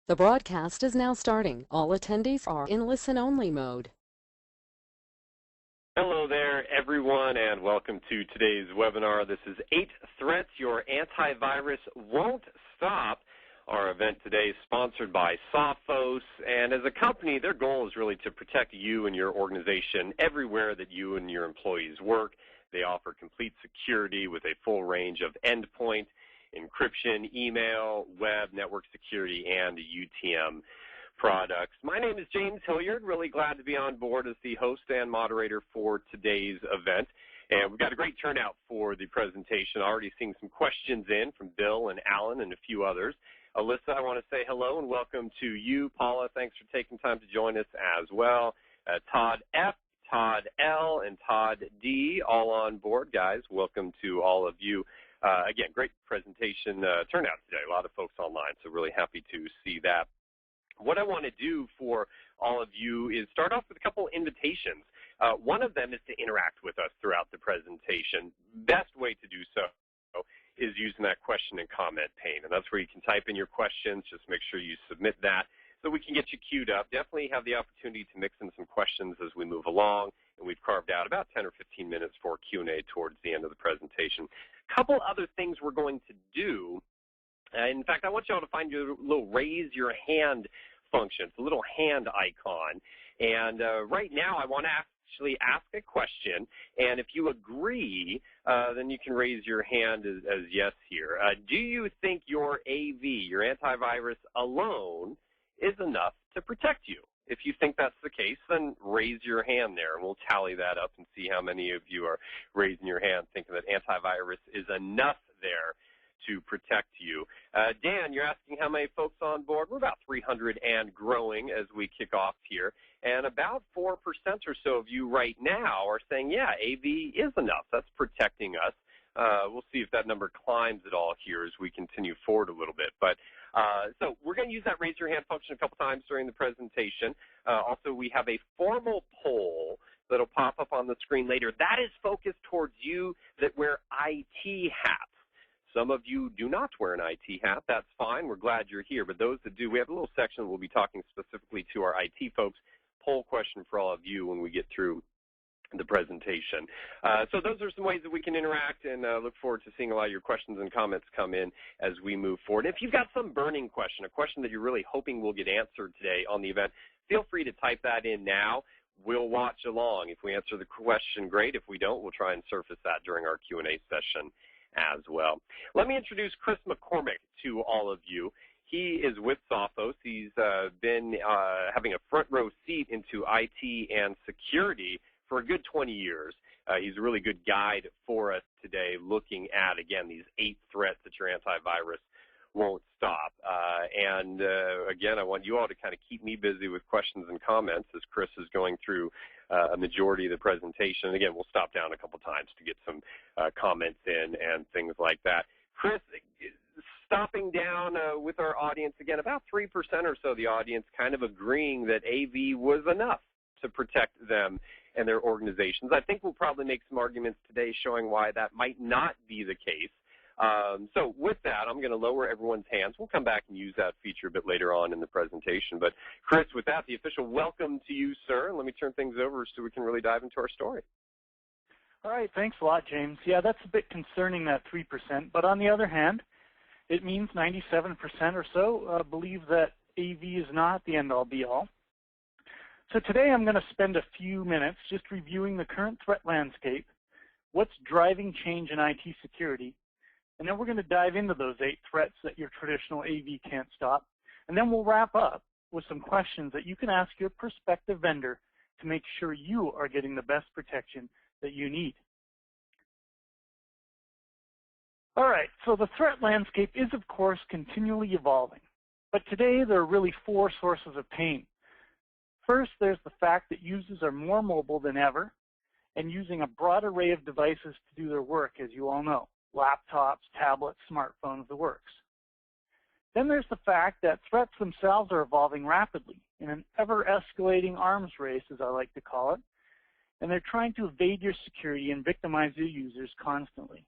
The broadcast is now starting. All attendees are in listen-only mode. Hello there, everyone, and welcome to today's webinar. This is 8 Threats Your Antivirus Won't Stop. Our event today is sponsored by Sophos, and as a company, their goal is really to protect you and your organization everywhere that you and your employees work. They offer complete security with a full range of endpoint, encryption, email, web, network security, and UTM products. My name is James Hilliard. Really glad to be on board as the host and moderator for today's event. And we've got a great turnout for the presentation. Already seeing some questions in from Bill and Alan and a few others. Alyssa, I want to say hello and welcome to you. Paula, thanks for taking time to join us as well. Todd F., Todd L., and Todd D., all on board, guys. Welcome to all of you. Again, great presentation turnout today. A lot of folks online, so really happy to see that. What I want to do for all of you is start off with a couple invitations. One of them is to interact with us throughout the presentation. Best way to do so is using that question and comment pane, and that's where you can type in your questions. Just make sure you submit that so we can get you queued up. Definitely have the opportunity to mix in some questions as we move along, and we've carved out about 10 or 15 minutes for Q&A towards the end of the presentation. A couple other things we're going to do. In fact, I want you all to find your little raise your hand function. It's a little hand icon. And right now, I want to actually ask a question. And if you agree, then you can raise your hand as yes here. Do you think your AV, your antivirus alone, is enough to protect you? If you think that's the case, then raise your hand there, and we'll tally that up and see how many of you are raising your hand thinking that antivirus is enough there to protect you. Dan, you're asking how many folks on board. We're about 300 and growing as we kick off here, and about 4% or so of you right now are saying, yeah, AV is enough. That's protecting us. We'll see if that number climbs at all here as we continue forward a little bit. But so we're going to use that raise your hand function a couple times during the presentation. Also, we have a formal poll that'll pop up on the screen later. That is focused towards you that wear IT hats. Some of you do not wear an IT hat. That's fine. We're glad you're here. But those that do, we have a little section that we'll be talking specifically to our IT folks. Poll question for all of you when we get through the presentation. So those are some ways that we can interact, and look forward to seeing a lot of your questions and comments come in as we move forward. If you've got some burning question, a question that you're really hoping will get answered today on the event, feel free to type that in now. We'll watch along. If we answer the question, great. If we don't, we'll try and surface that during our Q&A session as well. Let me introduce Chris McCormick to all of you. He is with Sophos. He's been having a front row seat into IT and security for a good 20 years. He's a really good guide for us today, looking at, again, these 8 threats that your antivirus won't stop. Again, I want you all to kind of keep me busy with questions and comments as Chris is going through a majority of the presentation. And again, we'll stop down a couple times to get some comments in and things like that. Chris, stopping down with our audience, again, about 3% or so of the audience kind of agreeing that AV was enough to protect them and their organizations. I think we'll probably make some arguments today showing why that might not be the case. So with that, I'm going to lower everyone's hands. We'll come back and use that feature a bit later on in the presentation. But Chris, with that, the official welcome to you, sir. And let me turn things over so we can really dive into our story. All right, thanks a lot, James. Yeah, that's a bit concerning, that 3%. But on the other hand, it means 97% or so believe that AV is not the end-all, be-all. So today I'm going to spend a few minutes just reviewing the current threat landscape, what's driving change in IT security, and then we're going to dive into those 8 threats that your traditional AV can't stop. And then we'll wrap up with some questions that you can ask your prospective vendor to make sure you are getting the best protection that you need. All right, so the threat landscape is, of course, continually evolving. But today there are really 4 sources of pain. First, there's the fact that users are more mobile than ever and using a broad array of devices to do their work, as you all know. Laptops, tablets, smartphones, the works. Then there's the fact that threats themselves are evolving rapidly in an ever-escalating arms race, as I like to call it, and they're trying to evade your security and victimize their users constantly.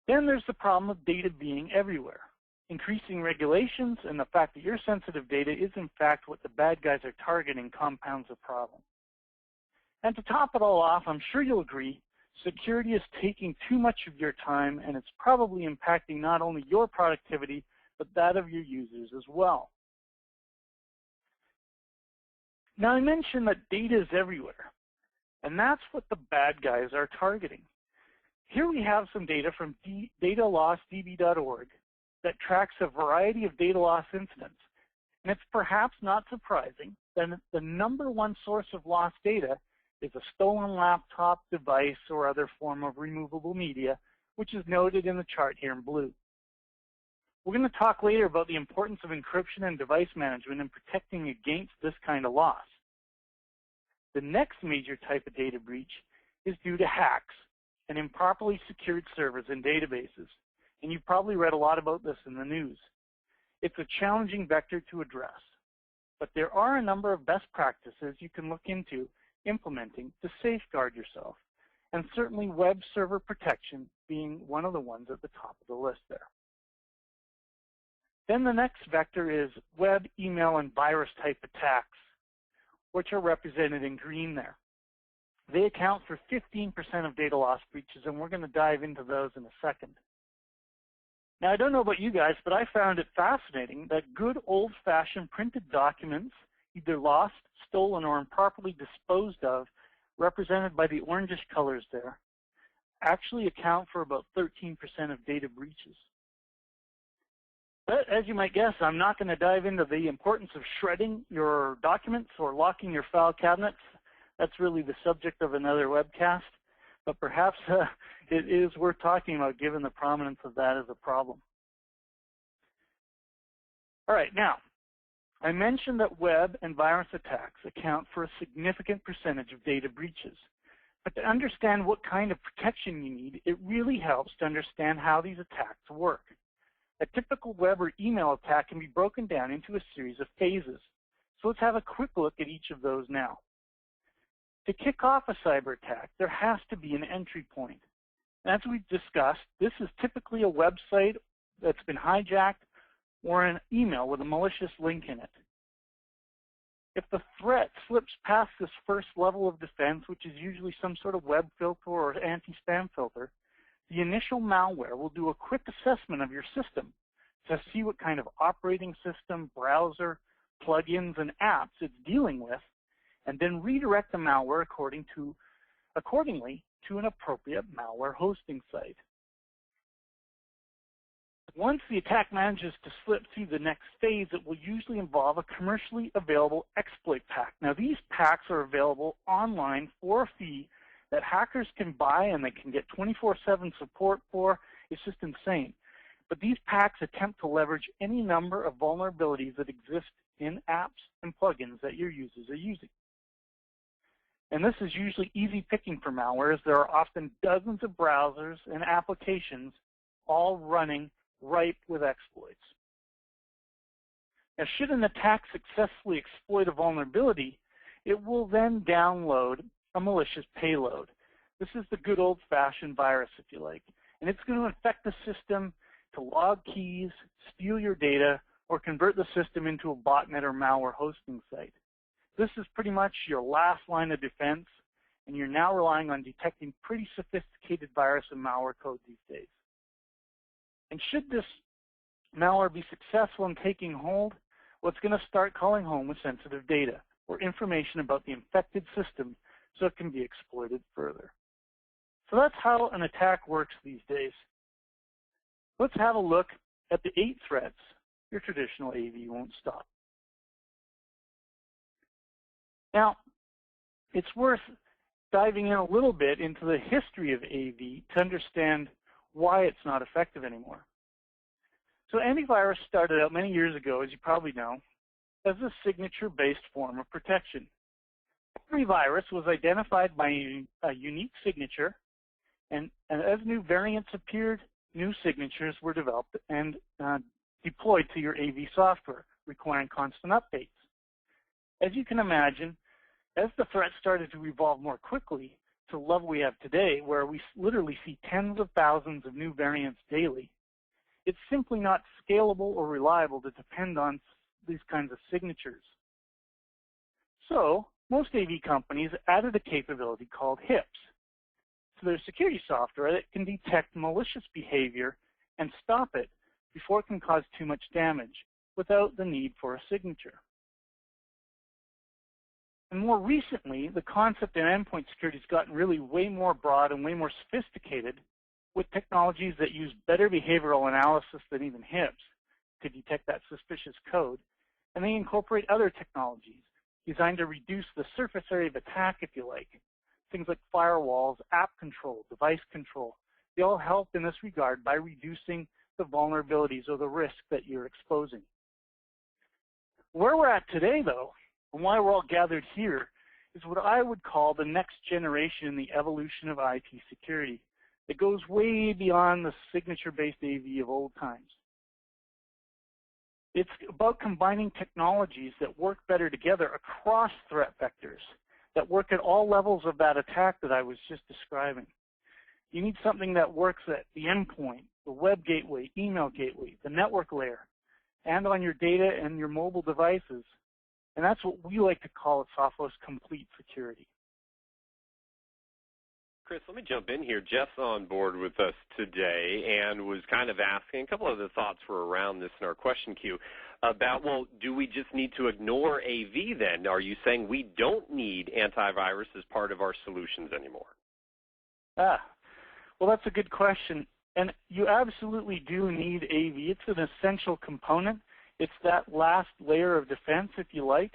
Then there's the problem of data being everywhere. Increasing regulations and the fact that your sensitive data is in fact what the bad guys are targeting compounds the problem. And to top it all off, I'm sure you'll agree, security is taking too much of your time, and it's probably impacting not only your productivity, but that of your users as well. Now, I mentioned that data is everywhere, and that's what the bad guys are targeting. Here we have some data from datalossdb.org that tracks a variety of data loss incidents. And it's perhaps not surprising that the #1 source of lost data is a stolen laptop, device, or other form of removable media, which is noted in the chart here in blue. We're going to talk later about the importance of encryption and device management and protecting against this kind of loss. The next major type of data breach is due to hacks and improperly secured servers and databases. And you've probably read a lot about this in the news. It's a challenging vector to address, but there are a number of best practices you can look into implementing to safeguard yourself, and certainly web server protection being one of the ones at the top of the list there. Then the next vector is web, email, and virus type attacks, which are represented in green there. They account for 15% of data loss breaches, and we're going to dive into those in a second. Now, I don't know about you guys, but I found it fascinating that good old-fashioned printed documents, either lost, stolen, or improperly disposed of, represented by the orangish colors there, actually account for about 13% of data breaches. But as you might guess, I'm not going to dive into the importance of shredding your documents or locking your file cabinets. That's really the subject of another webcast. But perhaps it is worth talking about given the prominence of that as a problem. All right, now, I mentioned that web and virus attacks account for a significant percentage of data breaches. But to understand what kind of protection you need, it really helps to understand how these attacks work. A typical web or email attack can be broken down into a series of phases. So let's have a quick look at each of those now. To kick off a cyber attack, there has to be an entry point. As we've discussed, this is typically a website that's been hijacked or an email with a malicious link in it. If the threat slips past this first level of defense, which is usually some sort of web filter or anti-spam filter, the initial malware will do a quick assessment of your system to see what kind of operating system, browser, plugins, and apps it's dealing with, and then redirect the malware accordingly to an appropriate malware hosting site. Once the attack manages to slip through the next phase, it will usually involve a commercially available exploit pack. Now, these packs are available online for a fee that hackers can buy and they can get 24/7 support for. It's just insane. But these packs attempt to leverage any number of vulnerabilities that exist in apps and plugins that your users are using. And this is usually easy picking for malware, as there are often dozens of browsers and applications all running ripe with exploits. Now, should an attack successfully exploit a vulnerability, it will then download a malicious payload. This is the good old-fashioned virus, if you like. And it's going to infect the system to log keys, steal your data, or convert the system into a botnet or malware hosting site. This is pretty much your last line of defense, and you're now relying on detecting pretty sophisticated virus and malware code these days. And should this malware be successful in taking hold, well, it's going to start calling home with sensitive data or information about the infected system so it can be exploited further. So that's how an attack works these days. Let's have a look at the 8 threats your traditional AV won't stop. Now, it's worth diving in a little bit into the history of AV to understand why it's not effective anymore. So antivirus started out many years ago, as you probably know, as a signature-based form of protection. Every virus was identified by a unique signature, and as new variants appeared, new signatures were developed and deployed to your AV software, requiring constant updates. As you can imagine, as the threat started to evolve more quickly to the level we have today, where we literally see tens of thousands of new variants daily, It's simply not scalable or reliable to depend on these kinds of signatures. So most AV companies added a capability called HIPS to their security software that can detect malicious behavior and stop it before it can cause too much damage without the need for a signature. And more recently, the concept in endpoint security has gotten really way more broad and way more sophisticated with technologies that use better behavioral analysis than even HIPS to detect that suspicious code. And they incorporate other technologies designed to reduce the surface area of attack, if you like. Things like firewalls, app control, device control. They all help in this regard by reducing the vulnerabilities or the risk that you're exposing. Where we're at today, though, and why we're all gathered here, is what I would call the next generation in the evolution of IT security. It goes way beyond the signature-based AV of old times. It's about combining technologies that work better together across threat vectors, that work at all levels of that attack that I was just describing. You need something that works at the endpoint, the web gateway, email gateway, the network layer, and on your data and your mobile devices. And that's what we like to call at Sophos complete security. Chris, let me jump in here. Jeff's on board with us today and was kind of asking, a couple of the thoughts were around this in our question queue, about, well, do we just need to ignore AV then? Are you saying we don't need antivirus as part of our solutions anymore? Well, that's a good question. And you absolutely do need AV. It's an essential component. It's that last layer of defense, if you like,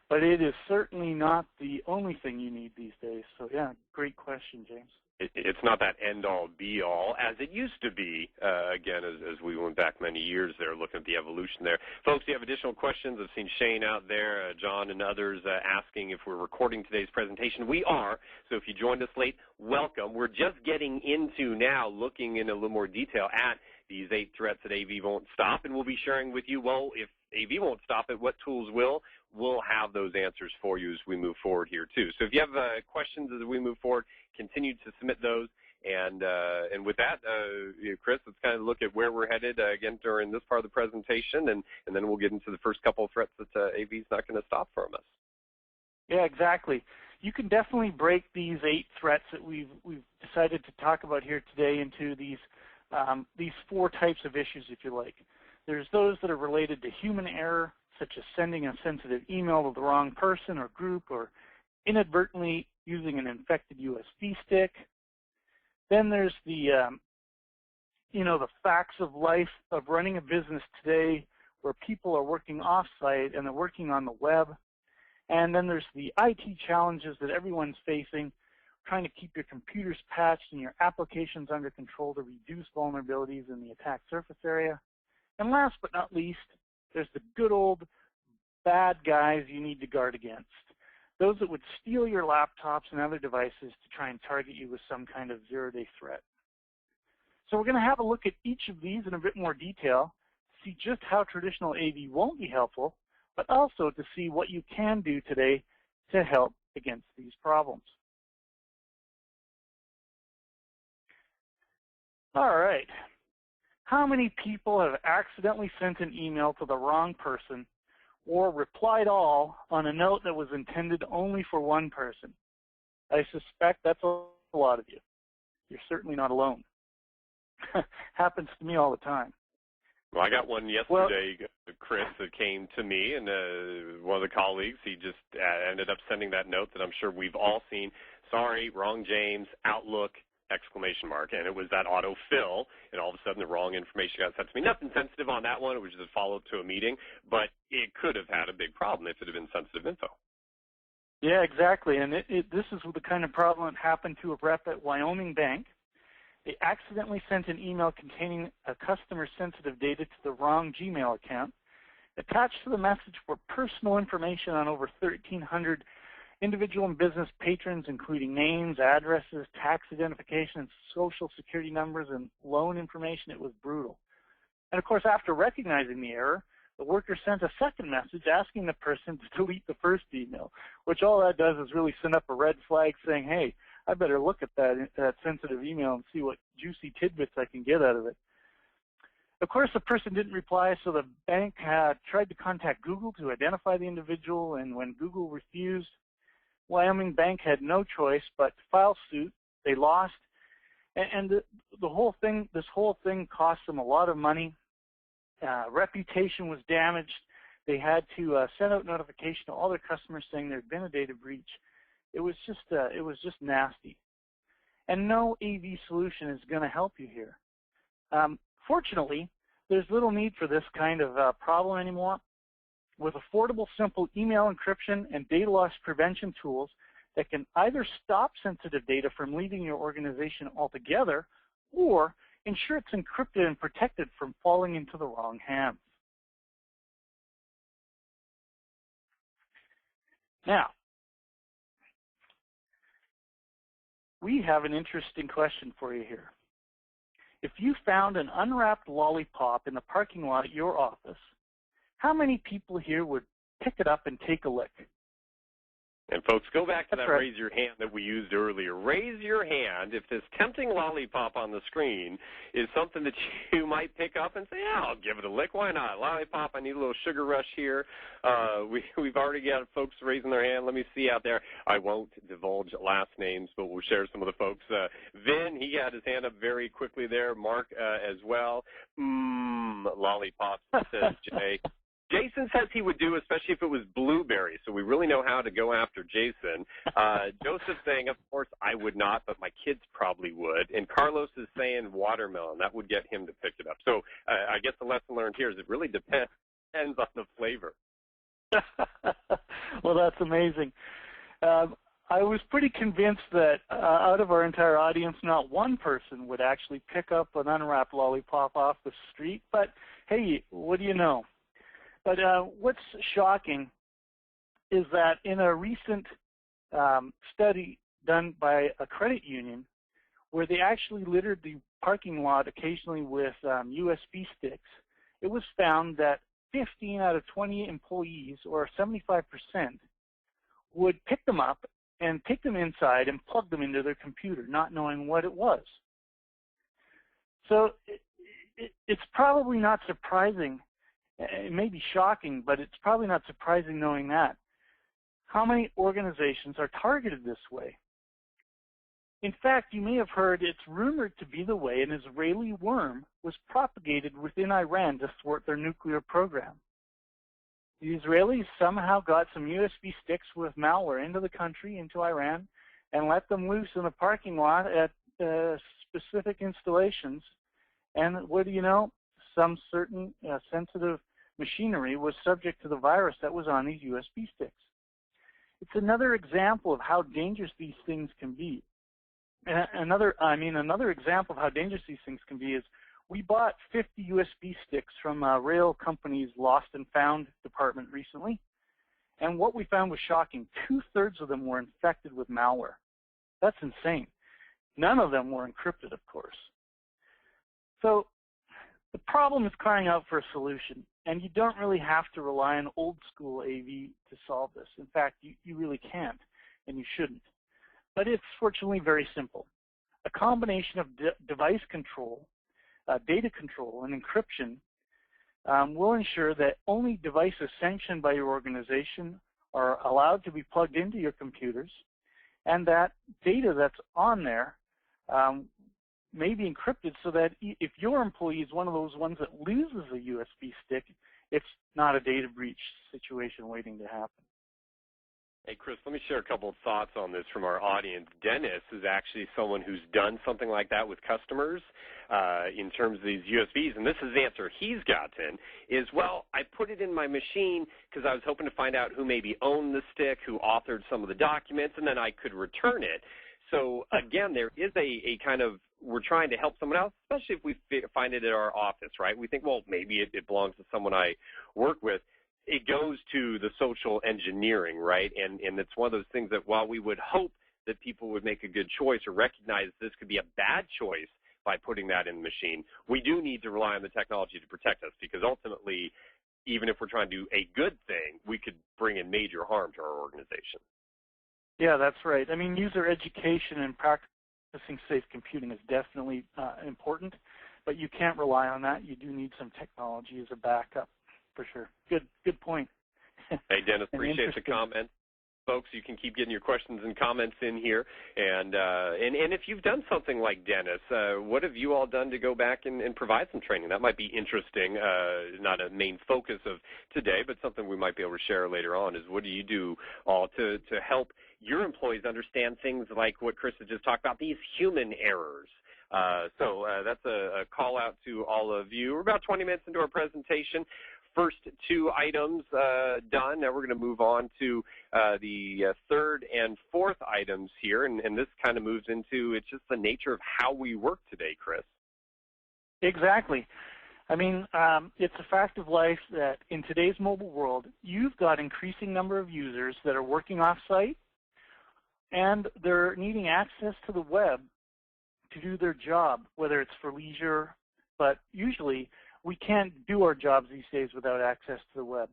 but it is certainly not the only thing you need these days. So, yeah, great question, James. It's not that end-all, be-all, as it used to be, again, as we went back many years there, looking at the evolution there. Folks, if you have additional questions, I've seen Shane out there, John and others asking if we're recording today's presentation. We are, so if you joined us late, welcome. We're just getting into now looking in a little more detail at these 8 threats that AV won't stop, and we'll be sharing with you, well, if AV won't stop it, what tools will? We'll have those answers for you as we move forward here, too. So if you have questions as we move forward, continue to submit those. And with that, Chris, let's kind of look at where we're headed again during this part of the presentation, and then we'll get into the first couple of threats that AV is not going to stop from us. Yeah, exactly. You can definitely break these 8 threats that we've decided to talk about here today into these 4 types of issues, if you like. There's those that are related to human error, such as sending a sensitive email to the wrong person or group, or inadvertently using an infected USB stick. Then there's the, the facts of life of running a business today where people are working off-site and they're working on the web. And then there's the IT challenges that everyone's facing, trying to keep your computers patched and your applications under control to reduce vulnerabilities in the attack surface area. And last but not least, there's the good old bad guys you need to guard against. Those that would steal your laptops and other devices to try and target you with some kind of zero-day threat. So we're going to have a look at each of these in a bit more detail, see just how traditional AV won't be helpful, but also to see what you can do today to help against these problems. All right. How many people have accidentally sent an email to the wrong person or replied all on a note that was intended only for one person? I suspect that's a lot of you. You're certainly not alone. Happens to me all the time. Well, I got one yesterday, Chris, that came to me, and one of the colleagues, he just ended up sending that note that I'm sure we've all seen. Sorry, wrong James, Outlook, ! And it was that autofill, and all of a sudden the wrong information got sent to me. Nothing sensitive on that one. It was just a follow-up to a meeting, but it could have had a big problem if it had been sensitive info. Yeah, exactly. And this is the kind of problem that happened to a rep at Wyoming Bank. They accidentally sent an email containing a customer-sensitive data to the wrong Gmail account. Attached to the message were personal information on over 1,300 individual and business patrons, including names, addresses, tax identification, social security numbers, and loan information. It was brutal. And of course, after recognizing the error, the worker sent a second message asking the person to delete the first email, which all that does is really send up a red flag saying, hey, I better look at that sensitive email and see what juicy tidbits I can get out of it. Of course, the person didn't reply, so the bank had tried to contact Google to identify the individual, and when Google refused, Wyoming Bank had no choice but to file suit. They lost, and the whole thing, this whole thing cost them a lot of money. Reputation was damaged. They had to send out notification to all their customers saying there had been a data breach. It was just nasty. And no AV solution is going to help you here. Fortunately, there's little need for this kind of problem anymore. With affordable, simple email encryption and data loss prevention tools that can either stop sensitive data from leaving your organization altogether or ensure it's encrypted and protected from falling into the wrong hands. Now, we have an interesting question for you here. If you found an unwrapped lollipop in the parking lot at your office, how many people here would pick it up and take a lick? And folks, go back to That's that right. raise your hand that we used earlier. Raise your hand if this tempting lollipop on the screen is something that you might pick up and say, yeah, I'll give it a lick. Why not? Lollipop, I need a little sugar rush here. We've already got folks raising their hand. Let me see out there. I won't divulge last names, but we'll share some of the folks. Vin, he had his hand up very quickly there. Mark as well. Lollipops, says Jay. Jason says he would do, especially if it was blueberry, so we really know how to go after Jason. Joseph saying, of course, I would not, but my kids probably would. And Carlos is saying watermelon. That would get him to pick it up. So I guess the lesson learned here is it really depends on the flavor. Well, that's amazing. I was pretty convinced that out of our entire audience, not one person would actually pick up an unwrapped lollipop off the street. But, hey, what do you know? But what's shocking is that in a recent study done by a credit union, where they actually littered the parking lot occasionally with USB sticks, it was found that 15 out of 20 employees, or 75%, would pick them up and take them inside and plug them into their computer, not knowing what it was. So it's probably not surprising. It may be shocking, but it's probably not surprising knowing that. How many organizations are targeted this way? In fact, you may have heard it's rumored to be the way an Israeli worm was propagated within Iran to thwart their nuclear program. The Israelis somehow got some USB sticks with malware into the country, into Iran, and let them loose in the parking lot at specific installations. And what do you know? Some certain sensitive machinery was subject to the virus that was on these USB sticks. It's another example of how dangerous these things can be. Another example of how dangerous these things can be is we bought 50 USB sticks from a rail company's lost and found department recently, and what we found was shocking. 2/3 of them were infected with malware. That's insane. None of them were encrypted, of course. So the problem is crying out for a solution, and you don't really have to rely on old school AV to solve this. In fact, you really can't, and you shouldn't. But it's fortunately very simple. A combination of device control, data control, and encryption will ensure that only devices sanctioned by your organization are allowed to be plugged into your computers, and that data that's on there may be encrypted so that if your employee is one of those ones that loses a USB stick, it's not a data breach situation waiting to happen. Hey, Chris, let me share a couple of thoughts on this from our audience. Dennis is actually someone who's done something like that with customers in terms of these USBs, and this is the answer he's gotten is, well, I put it in my machine because I was hoping to find out who maybe owned the stick, who authored some of the documents, and then I could return it. So, again, there is a kind of, we're trying to help someone else, especially if we find it at our office, right? We think, well, maybe it belongs to someone I work with. It goes to the social engineering, right? And it's one of those things that while we would hope that people would make a good choice or recognize this could be a bad choice by putting that in the machine, we do need to rely on the technology to protect us, because ultimately, even if we're trying to do a good thing, we could bring in major harm to our organization. Yeah, that's right. I mean, user education and practicing safe computing is definitely important, but you can't rely on that. You do need some technology as a backup, for sure. Good point. Hey, Dennis, appreciate the comment. Folks, you can keep getting your questions and comments in here. And if you've done something like Dennis, what have you all done to go back and provide some training? That might be interesting, not a main focus of today, but something we might be able to share later on is what do you do all to help your employees understand things like what Chris has just talked about, these human errors. So that's a call out to all of you. We're about 20 minutes into our presentation. First two items done. Now we're going to move on to the third and fourth items here, and this kind of moves into it's just the nature of how we work today, Chris. Exactly. I mean, it's a fact of life that in today's mobile world, you've got increasing number of users that are working off-site, and they're needing access to the web to do their job, whether it's for leisure, but usually we can't do our jobs these days without access to the web.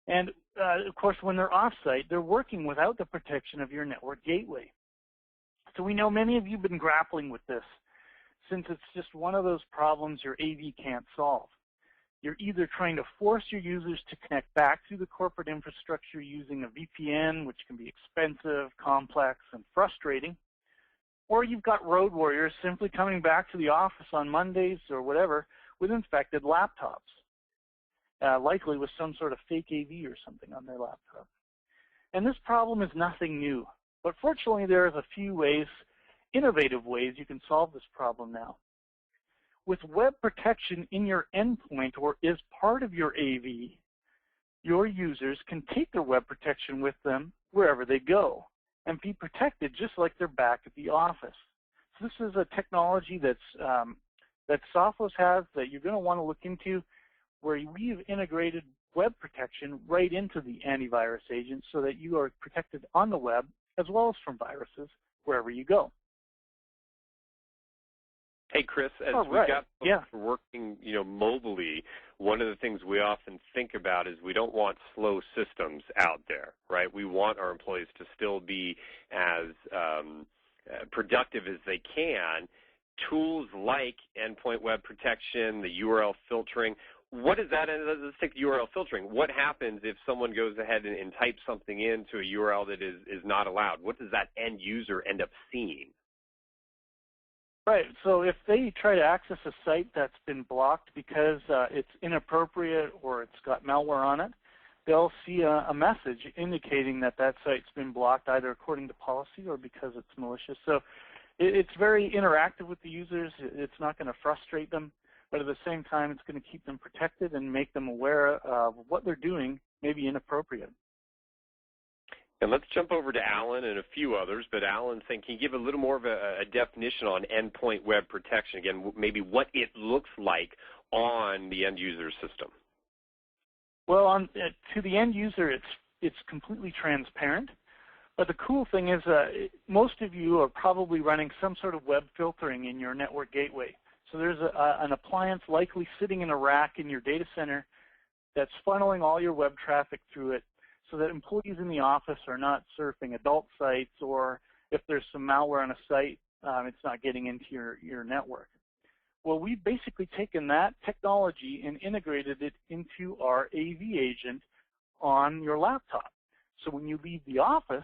And, of course, when they're off-site, they're working without the protection of your network gateway. So we know many of you have been grappling with this, since it's just one of those problems your AV can't solve. You're either trying to force your users to connect back to the corporate infrastructure using a VPN, which can be expensive, complex, and frustrating, or you've got road warriors simply coming back to the office on Mondays or whatever with infected laptops, likely with some sort of fake AV or something on their laptop. And this problem is nothing new, but fortunately there's a few ways, innovative ways you can solve this problem now. With web protection in your endpoint or as part of your AV, your users can take their web protection with them wherever they go and be protected just like they're back at the office. So this is a technology that Sophos has that you're going to want to look into, where we've integrated web protection right into the antivirus agent so that you are protected on the web as well as from viruses wherever you go. Hey, Chris, as we got working, mobily, one of the things we often think about is we don't want slow systems out there, right? We want our employees to still be as productive as they can. Tools like endpoint web protection, the URL filtering, what is that? Let's take URL filtering. What happens if someone goes ahead and types something into a URL that is not allowed? What does that end user end up seeing? Right. So if they try to access a site that's been blocked because it's inappropriate or it's got malware on it, they'll see a message indicating that that site's been blocked either according to policy or because it's malicious. So it's very interactive with the users. It's not going to frustrate them, but at the same time, it's going to keep them protected and make them aware of what they're doing may be inappropriate. And let's jump over to Alan and a few others, but Alan's saying, can you give a little more of a definition on endpoint web protection? Again, maybe what it looks like on the end user system. Well, to the end user, it's completely transparent. But the cool thing is most of you are probably running some sort of web filtering in your network gateway. So there's an appliance likely sitting in a rack in your data center that's funneling all your web traffic through it so that employees in the office are not surfing adult sites, or if there's some malware on a site, it's not getting into your network. Well, we've basically taken that technology and integrated it into our AV agent on your laptop. So when you leave the office,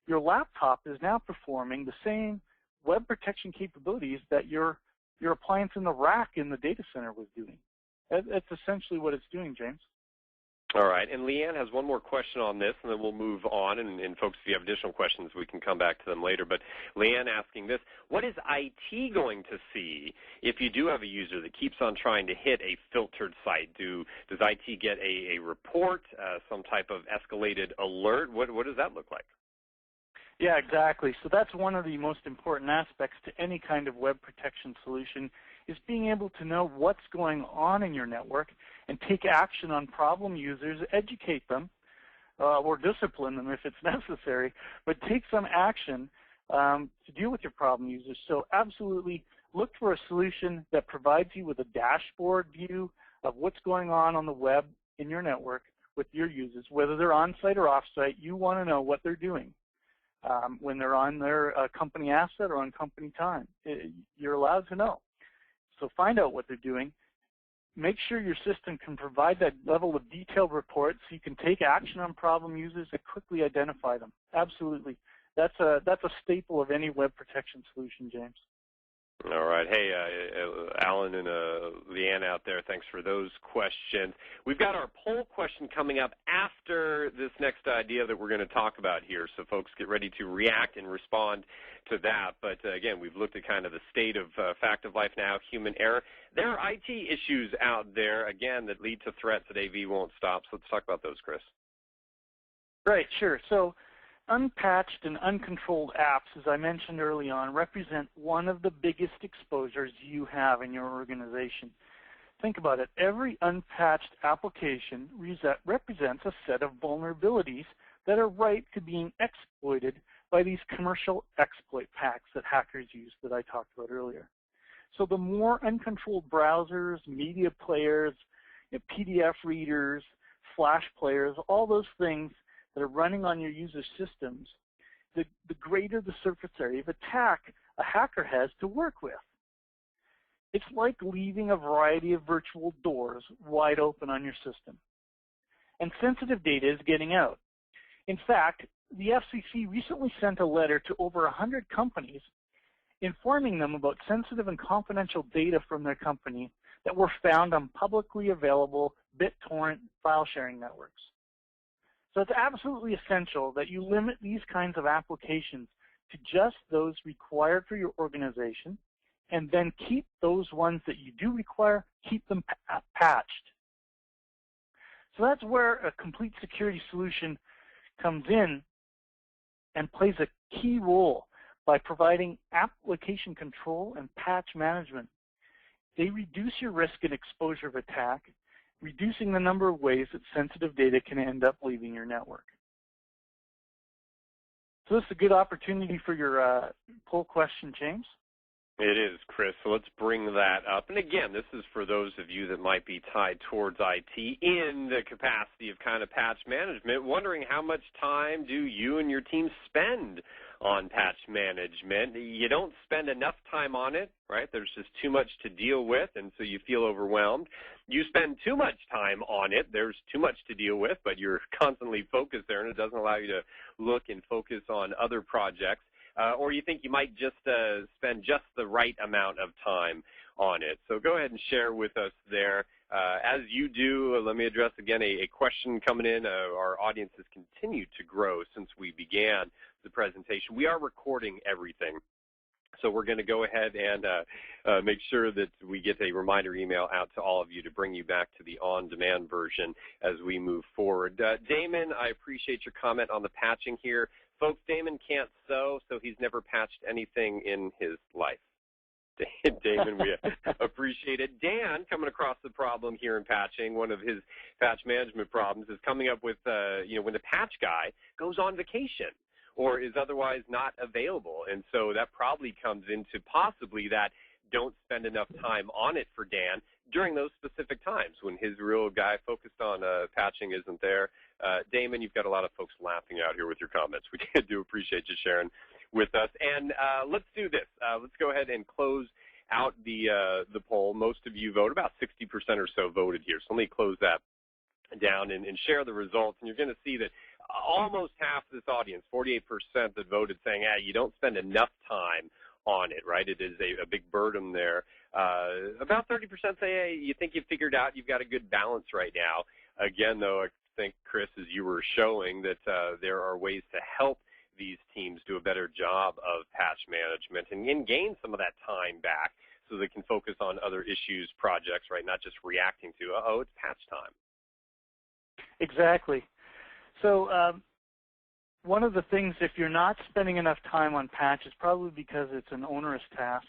your laptop is now performing the same web protection capabilities that your appliance in the rack in the data center was doing. That's essentially what it's doing, James. All right, and Leanne has one more question on this, and then we'll move on. And folks, if you have additional questions, we can come back to them later. But Leanne asking this, what is IT going to see if you do have a user that keeps on trying to hit a filtered site? Does IT get a report, some type of escalated alert? What does that look like? Yeah, exactly. So that's one of the most important aspects to any kind of web protection solution, is being able to know what's going on in your network and take action on problem users, educate them, or discipline them if it's necessary, but take some action to deal with your problem users. So absolutely look for a solution that provides you with a dashboard view of what's going on the web in your network with your users. Whether they're on-site or off-site, you want to know what they're doing. When they're on their company asset or on company time, you're allowed to know. So find out what they're doing. Make sure your system can provide that level of detailed report so you can take action on problem users and quickly identify them. Absolutely. That's a staple of any web protection solution, James. All right. Hey, Alan and Leanne out there, thanks for those questions. We've got our poll question coming up after this next idea that we're going to talk about here, so folks get ready to react and respond to that. But, again, we've looked at kind of the state of fact of life now, human error. There are IT issues out there, again, that lead to threats that AV won't stop. So let's talk about those, Chris. Right, sure. So unpatched and uncontrolled apps, as I mentioned early on, represent one of the biggest exposures you have in your organization. Think about it. Every unpatched application represents a set of vulnerabilities that are ripe to being exploited by these commercial exploit packs that hackers use that I talked about earlier. So the more uncontrolled browsers, media players, PDF readers, flash players, all those things that are running on your user systems, the greater the surface area of attack a hacker has to work with. It's like leaving a variety of virtual doors wide open on your system. And sensitive data is getting out. In fact, the FCC recently sent a letter to over 100 companies informing them about sensitive and confidential data from their company that were found on publicly available BitTorrent file sharing networks. So it's absolutely essential that you limit these kinds of applications to just those required for your organization, and then keep those ones that you do require, keep them patched. So that's where a complete security solution comes in and plays a key role by providing application control and patch management. They reduce your risk and exposure of attack, reducing the number of ways that sensitive data can end up leaving your network. So this is a good opportunity for your poll question, James. It is, Chris. So let's bring that up. And again, this is for those of you that might be tied towards IT in the capacity of kind of patch management, wondering how much time do you and your team spend on patch management. You don't spend enough time on it, right? There's just too much to deal with, and so you feel overwhelmed. You spend too much time on it. There's too much to deal with, but you're constantly focused there, and it doesn't allow you to look and focus on other projects. Or you think you might just spend just the right amount of time on it. So go ahead and share with us there. As you do, let me address again a question coming in. Our audience has continued to grow since we began the presentation. We are recording everything. So we're going to go ahead and make sure that we get a reminder email out to all of you to bring you back to the on-demand version as we move forward. Damon, I appreciate your comment on the patching here. Folks, Damon can't sew, so he's never patched anything in his life. Damon, we appreciate it. Dan, coming across the problem here in patching, one of his patch management problems is coming up with, when the patch guy goes on vacation or is otherwise not available. And so that probably comes into possibly that don't spend enough time on it for Dan during those specific times when his real guy focused on patching isn't there. Damon, you've got a lot of folks laughing out here with your comments. We do appreciate you sharing with us. And let's do this. Let's go ahead and close out the poll. Most of you voted, about 60% or so voted here. So let me close that down and share the results. And you're going to see that almost half this audience, 48% that voted saying, you don't spend enough time on it, right? It is a big burden there. About 30% say, you think you've figured out you've got a good balance right now. Again, though, I think, Chris, as you were showing, that there are ways to help these teams do a better job of patch management and gain some of that time back so they can focus on other issues, projects, right, not just reacting to, it's patch time. Exactly. So one of the things, if you're not spending enough time on patch, is probably because it's an onerous task.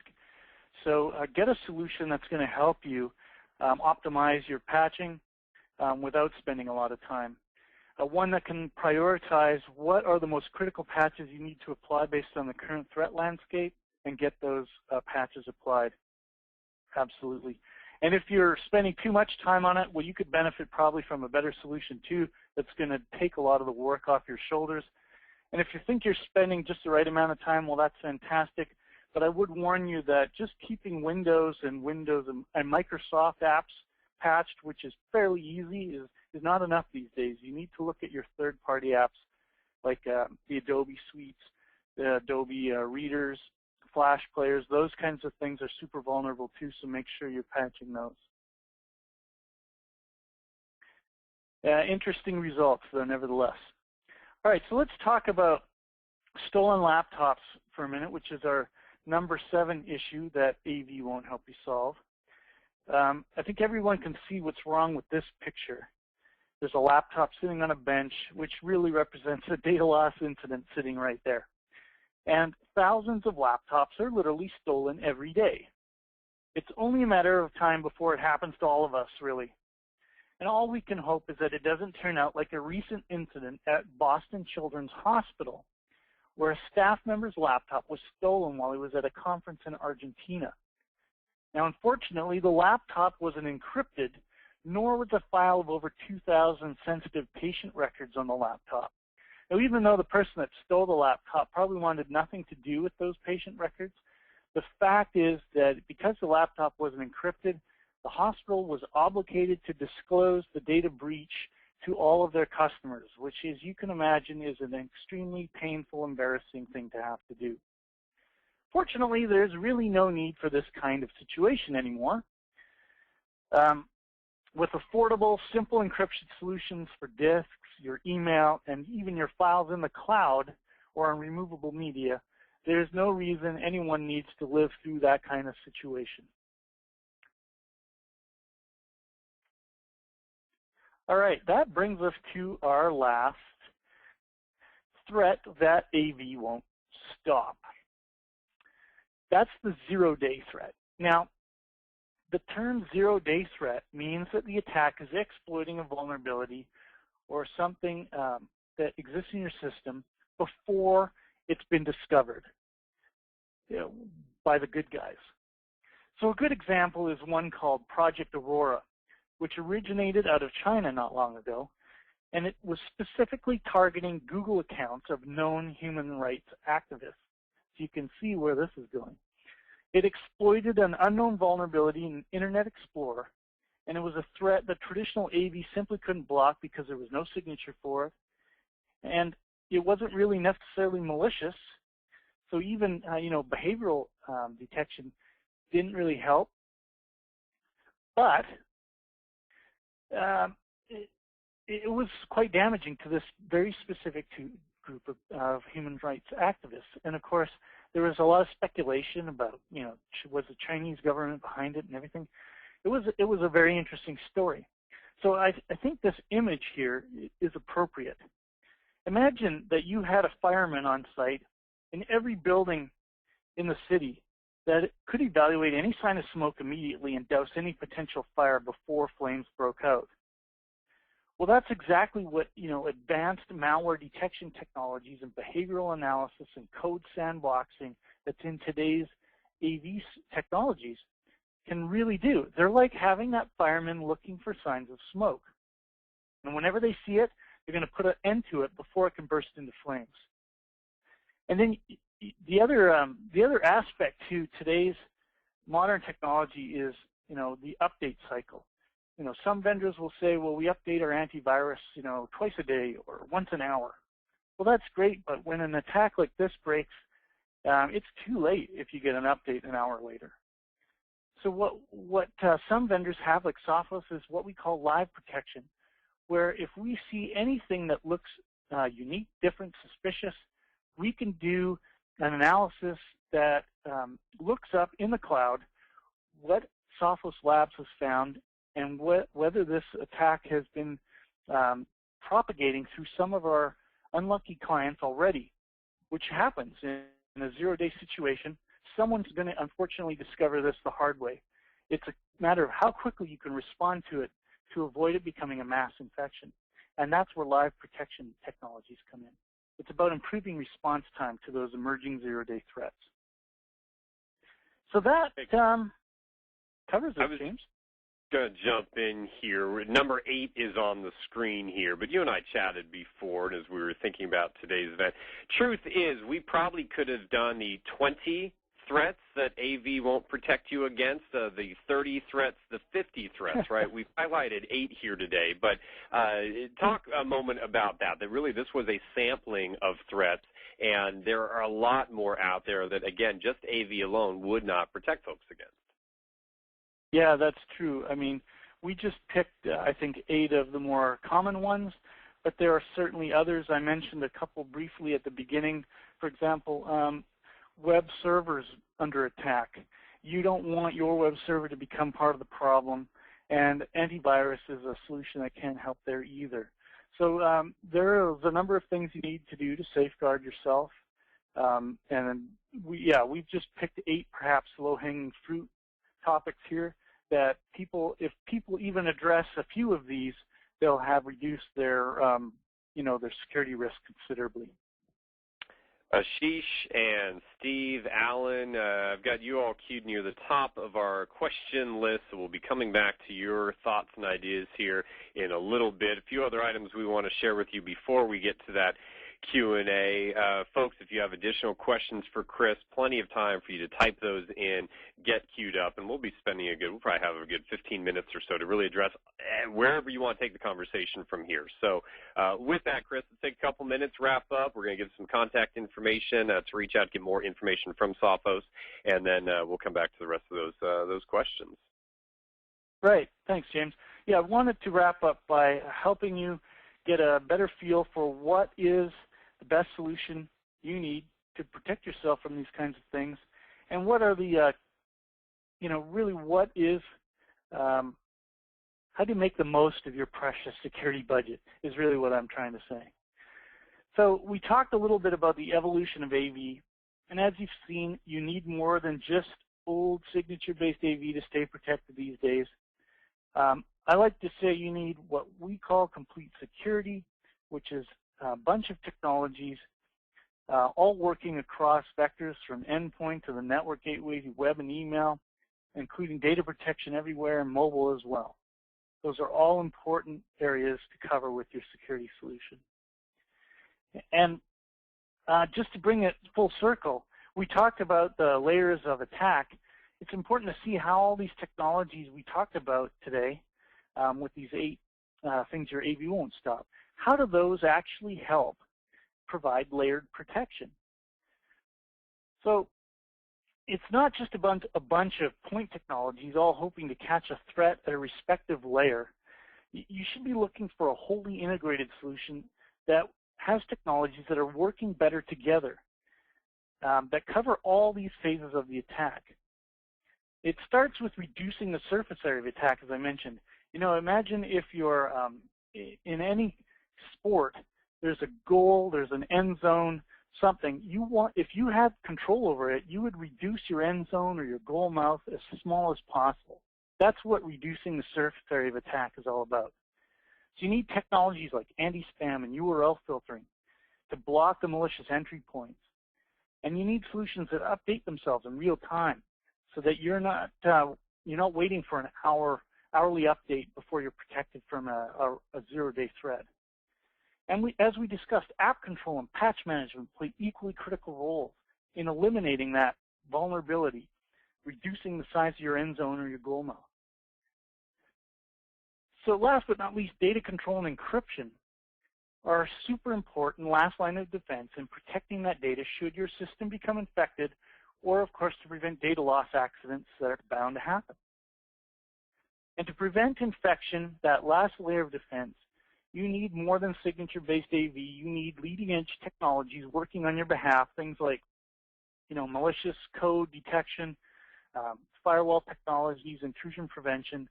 So get a solution that's going to help you optimize your patching without spending a lot of time. One that can prioritize what are the most critical patches you need to apply based on the current threat landscape and get those patches applied. Absolutely. And if you're spending too much time on it, well, you could benefit probably from a better solution too that's going to take a lot of the work off your shoulders. And if you think you're spending just the right amount of time, well, that's fantastic. but I would warn you that just keeping Windows and Microsoft apps patched, which is fairly easy, is not enough these days. You need to look at your third-party apps like the Adobe Suites, the Adobe Readers, Flash players. Those kinds of things are super vulnerable too, so make sure you're patching those. Interesting results, though, nevertheless. All right, so let's talk about stolen laptops for a minute, which is our number 7 issue that AV won't help you solve. I think everyone can see what's wrong with this picture. There's a laptop sitting on a bench, which really represents a data loss incident sitting right there. And thousands of laptops are literally stolen every day. It's only a matter of time before it happens to all of us, really. And all we can hope is that it doesn't turn out like a recent incident at Boston Children's Hospital, where a staff member's laptop was stolen while he was at a conference in Argentina. Now, unfortunately, the laptop wasn't encrypted, nor was a file of over 2,000 sensitive patient records on the laptop. Now, even though the person that stole the laptop probably wanted nothing to do with those patient records, the fact is that because the laptop wasn't encrypted, the hospital was obligated to disclose the data breach to all of their customers, which, as you can imagine, is an extremely painful, embarrassing thing to have to do. Fortunately, there's really no need for this kind of situation anymore. With affordable, simple encryption solutions for disks, your email, and even your files in the cloud or on removable media, there's no reason anyone needs to live through that kind of situation. All right, that brings us to our last threat that AV won't stop. That's the zero-day threat. Now, the term zero-day threat means that the attack is exploiting a vulnerability or something that exists in your system before it's been discovered, by the good guys. So a good example is one called Project Aurora, which originated out of China not long ago, and it was specifically targeting Google accounts of known human rights activists. So you can see where this is going. It exploited an unknown vulnerability in Internet Explorer, and it was a threat that traditional AV simply couldn't block because there was no signature for it, and it wasn't really necessarily malicious. So even behavioral detection didn't really help, but it was quite damaging to this very specific group of human rights activists. And of course, there was a lot of speculation about, was the Chinese government behind it and everything. It was a very interesting story. So I think this image here is appropriate. Imagine that you had a fireman on site in every building in the city that could evaluate any sign of smoke immediately and douse any potential fire before flames broke out. Well, that's exactly what, advanced malware detection technologies and behavioral analysis and code sandboxing that's in today's AV technologies can really do. They're like having that fireman looking for signs of smoke. And whenever they see it, they're going to put an end to it before it can burst into flames. And then the other aspect to today's modern technology is, the update cycle. Some vendors will say, well, we update our antivirus, twice a day or once an hour. Well, that's great, but when an attack like this breaks, it's too late if you get an update an hour later. So what some vendors have, like Sophos, is what we call live protection, where if we see anything that looks unique, different, suspicious, we can do an analysis that looks up in the cloud what Sophos Labs has found and whether this attack has been propagating through some of our unlucky clients already, which happens in a zero-day situation. Someone's going to unfortunately discover this the hard way. It's a matter of how quickly you can respond to it to avoid it becoming a mass infection. And that's where live protection technologies come in. It's about improving response time to those emerging zero-day threats. So that covers it, James. Going to jump in here. Number 8 is on the screen here, but you and I chatted before as we were thinking about today's event. Truth is, we probably could have done the 20 threats that AV won't protect you against, the 30 threats, the 50 threats, right? We've highlighted 8 here today, but talk a moment about that really this was a sampling of threats, and there are a lot more out there that, again, just AV alone would not protect folks against. Yeah, that's true. I mean, we just picked, I think, 8 of the more common ones, but there are certainly others. I mentioned a couple briefly at the beginning. For example, web servers under attack. You don't want your web server to become part of the problem, and antivirus is a solution that can't help there either. So there is a number of things you need to do to safeguard yourself, and we've just picked 8 perhaps low-hanging fruit topics here that if people even address a few of these, they'll have reduced their their security risk considerably. Ashish and Steve, Alan, I've got you all queued near the top of our question list, so we'll be coming back to your thoughts and ideas here in a little bit. A few other items we want to share with you before we get to that Q&A. Folks, if you have additional questions for Chris, plenty of time for you to type those in, get queued up, and we'll be spending we'll probably have a good 15 minutes or so to really address wherever you want to take the conversation from here. So with that, Chris, let's take a couple minutes, wrap up. We're going to give some contact information to reach out, get more information from Sophos, and then we'll come back to the rest of those questions. Right. Thanks, James. Yeah, I wanted to wrap up by helping you get a better feel for what is the best solution you need to protect yourself from these kinds of things, and what are the, really what is, how do you make the most of your precious security budget is really what I'm trying to say. So we talked a little bit about the evolution of AV, and as you've seen, you need more than just old signature-based AV to stay protected these days. I like to say you need what we call complete security, which is a bunch of technologies all working across vectors from endpoint to the network gateway to web and email, including data protection everywhere and mobile as well. Those are all important areas to cover with your security solution. And just to bring it full circle, we talked about the layers of attack. It's important to see how all these technologies we talked about today with these 8 things your AV won't stop, how do those actually help provide layered protection? So it's not just a bunch of point technologies all hoping to catch a threat at a respective layer. You should be looking for a wholly integrated solution that has technologies that are working better together, that cover all these phases of the attack. It starts with reducing the surface area of attack, as I mentioned. Imagine if you're in any sport, there's a goal, there's an end zone, something. If you have control over it, you would reduce your end zone or your goal mouth as small as possible. That's what reducing the surface area of attack is all about. So you need technologies like anti-spam and URL filtering to block the malicious entry points. And you need solutions that update themselves in real time so that you're not waiting for an hourly update before you're protected from a zero-day threat. And as we discussed, app control and patch management play equally critical roles in eliminating that vulnerability, reducing the size of your end zone or your goal mouth. So last but not least, data control and encryption are super important last line of defense in protecting that data should your system become infected, or of course to prevent data loss accidents that are bound to happen. And to prevent infection, that last layer of defense, you need more than signature-based AV. You need leading-edge technologies working on your behalf, things like, malicious code detection, firewall technologies, intrusion prevention,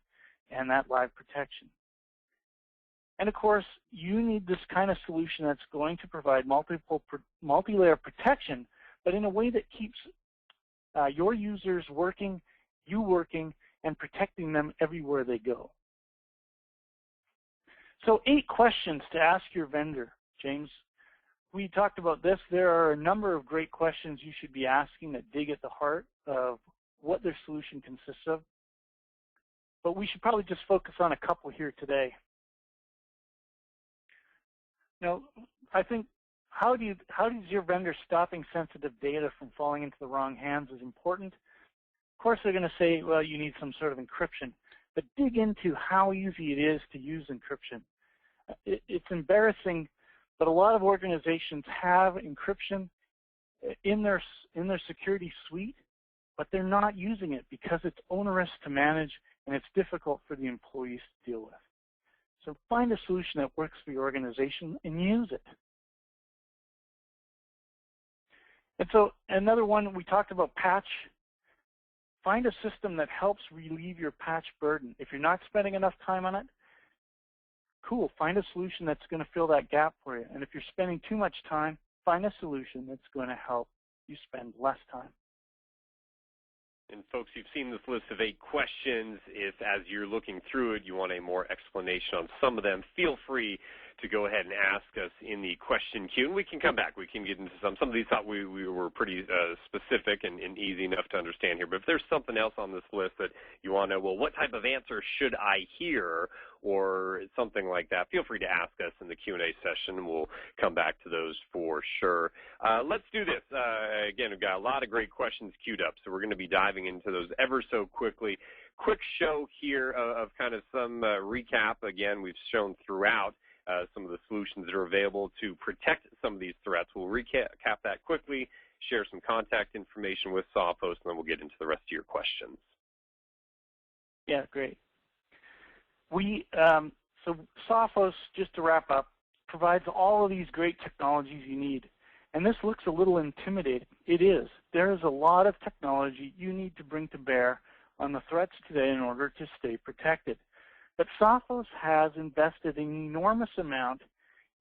and that live protection. And of course, you need this kind of solution that's going to provide multi-layer protection, but in a way that keeps your users working, you working, and protecting them everywhere they go. So 8 questions to ask your vendor, James. We talked about this. There are a number of great questions you should be asking that dig at the heart of what their solution consists of. But we should probably just focus on a couple here today. I think how does your vendor stopping sensitive data from falling into the wrong hands is important? Of course, they're going to say, well, you need some sort of encryption, but dig into how easy it is to use encryption. It's embarrassing, but a lot of organizations have encryption in their security suite, but they're not using it because it's onerous to manage and it's difficult for the employees to deal with. So find a solution that works for your organization and use it. And so another one, we talked about patch. Find a system that helps relieve your patch burden. If you're not spending enough time on it, cool, find a solution that's going to fill that gap for you. And if you're spending too much time, find a solution that's going to help you spend less time. And folks, you've seen this list of 8 questions. If, as you're looking through it, you want a more explanation on some of them, feel free to go ahead and ask us in the question queue, and we can come back. We can get into some. Some of these thought we were pretty specific and easy enough to understand here. But if there's something else on this list that you want to know, well, what type of answer should I hear, or something like that, feel free to ask us in the Q&A session, and we'll come back to those for sure. Let's do this. Again, we've got a lot of great questions queued up, so we're going to be diving into those ever so quickly. Quick show here of kind of some recap. Again, we've shown throughout some of the solutions that are available to protect some of these threats. We'll recap that quickly, share some contact information with Sophos, and then we'll get into the rest of your questions. Yeah, great. So Sophos, just to wrap up, provides all of these great technologies you need. And this looks a little intimidating. It is. There is a lot of technology you need to bring to bear on the threats today in order to stay protected. But Sophos has invested an enormous amount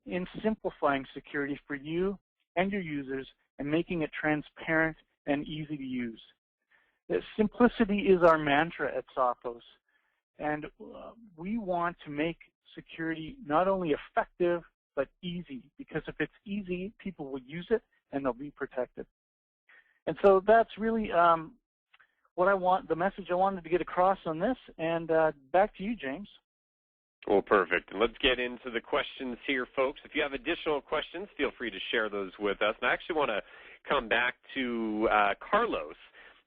in simplifying security for you and your users and making it transparent and easy to use. Simplicity is our mantra at Sophos, and we want to make security not only effective but easy, because if it's easy, people will use it and they'll be protected. And so that's really the message I wanted to get across on this, and back to you, James. Well, perfect. And let's get into the questions here, folks. If you have additional questions, feel free to share those with us. And I actually want to come back to Carlos,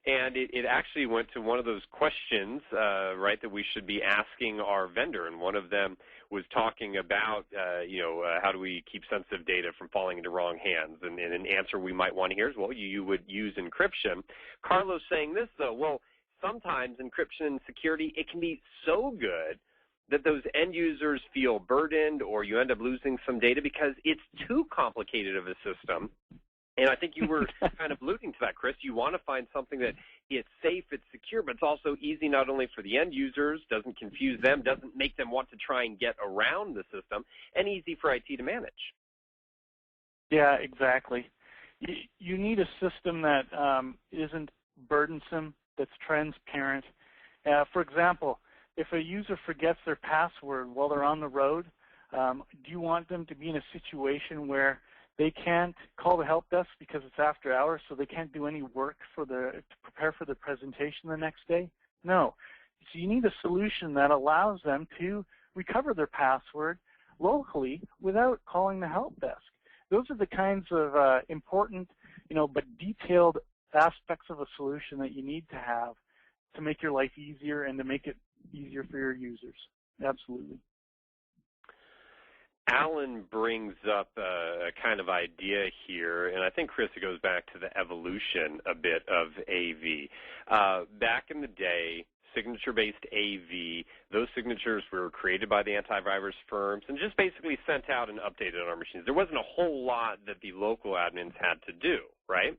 and it actually went to one of those questions, right, that we should be asking our vendor, and one of them was talking about, how do we keep sensitive data from falling into wrong hands? And an answer we might want to hear is, well, you would use encryption. Carlos saying this, though, well, sometimes encryption and security, it can be so good that those end users feel burdened, or you end up losing some data because it's too complicated of a system. And I think you were kind of alluding to that, Chris. You want to find something that it's safe, it's secure, but it's also easy not only for the end users, doesn't confuse them, doesn't make them want to try and get around the system, and easy for IT to manage. Yeah, exactly. You need a system that isn't burdensome, that's transparent. For example, if a user forgets their password while they're on the road, do you want them to be in a situation where they can't call the help desk because it's after hours, so they can't do any work to prepare for the presentation the next day? No. So you need a solution that allows them to recover their password locally without calling the help desk. Those are the kinds of important, but detailed aspects of a solution that you need to have to make your life easier and to make it easier for your users. Absolutely. Alan brings up a kind of idea here, and I think, Chris, it goes back to the evolution a bit of AV. Back in the day, signature-based AV, those signatures were created by the antivirus firms and just basically sent out and updated on our machines. There wasn't a whole lot that the local admins had to do, right?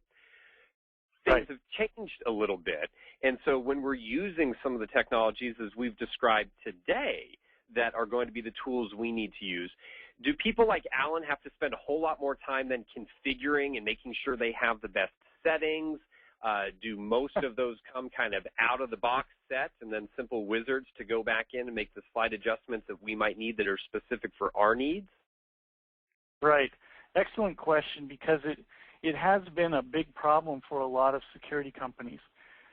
Things have changed a little bit, and so when we're using some of the technologies as we've described today that are going to be the tools we need to use, do people like Alan have to spend a whole lot more time than configuring and making sure they have the best settings? Do most of those come kind of out-of-the-box sets and then simple wizards to go back in and make the slight adjustments that we might need that are specific for our needs? Right. Excellent question, because it has been a big problem for a lot of security companies.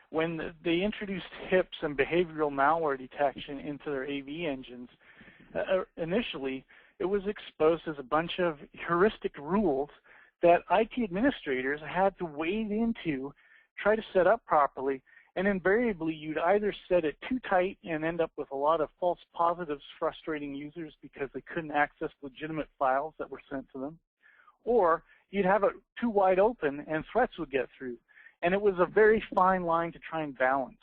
When they introduced HIPS and behavioral malware detection into their AV engines, initially, it was exposed as a bunch of heuristic rules that IT administrators had to wade into, try to set up properly, and invariably you'd either set it too tight and end up with a lot of false positives frustrating users because they couldn't access legitimate files that were sent to them, or you'd have it too wide open and threats would get through. And it was a very fine line to try and balance.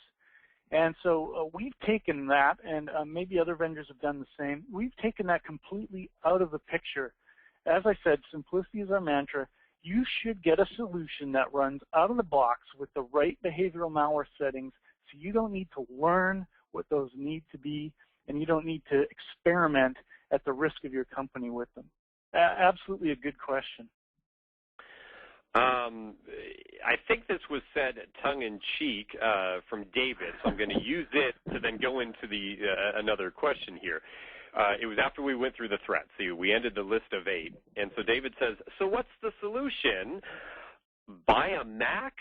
And so we've taken that, and maybe other vendors have done the same. We've taken that completely out of the picture. As I said, simplicity is our mantra. You should get a solution that runs out of the box with the right behavioral malware settings, so you don't need to learn what those need to be, and you don't need to experiment at the risk of your company with them. Absolutely a good question. I think this was said tongue-in-cheek from David, so I'm going to use it to then go into the another question here. It was after we went through the threats. See, we ended the list of 8, and so David says, so what's the solution? Buy a Mac?